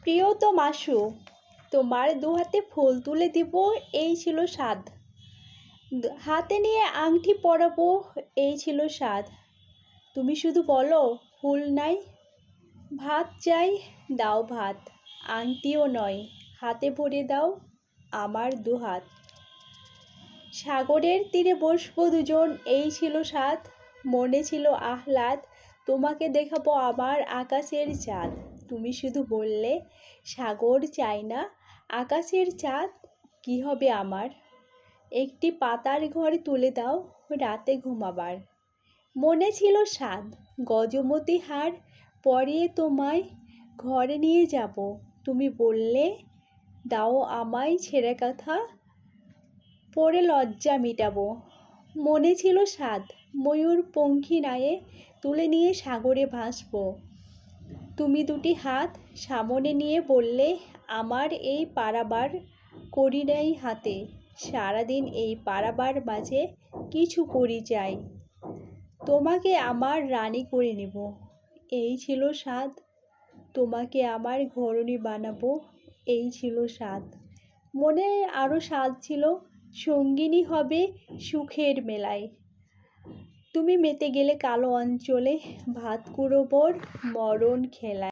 প্রিয়তম আসো, তোমার দু হাতে ফুল তুলে দিব, এই ছিল স্বাদ। হাতে নিয়ে আংটি পরাবো, এই ছিল স্বাদ। তুমি শুধু বলো ফুল নাই, ভাত চাই, দাও ভাত। আংটিও নয়, হাতে ভরে দাও আমার দুহাত। সাগরের তীরে বসবো দুজন, এই ছিল স্বাদ। মনে ছিল আহ্লাদ, তোমাকে দেখাবো আমার আকাশের চাঁদ। তুমি শুধু বললে সাগর চাই না, আকাশের চাঁদ কি হবে আমার। একটি পাতার ঘর তুলে দাও, রাতে ঘুমাবার। মনে ছিল স্বাদ, গজমতি হার পরিয়ে তোমায় ঘরে নিয়ে যাব। তুমি বললে দাও আমায় ছেঁড়া কথা, পরে লজ্জা মিটাবো। মনে ছিল স্বাদ, ময়ূর পঙ্খী নায়ে তুলে নিয়ে সাগরে ভাসবো। তুমি দুটি হাত সামনে নিয়ে বললে আমার এই পারাবার করি নাই হাতে। সারাদিন এই পারাবার মাঝে কিছু করি চাই, তোমাকে আমার রানী করে নেব। এই ছিল স্বাদ, তোমাকে আমার ঘরণী বানাবো, এই ছিল স্বাদ। মনে আরও স্বাদ ছিল, সঙ্গিনী হবে সুখের মেলায়। তুমি মেতে গেলে কালো অঞ্চলে, ভাত কুড়োবর মরণ খেলায়।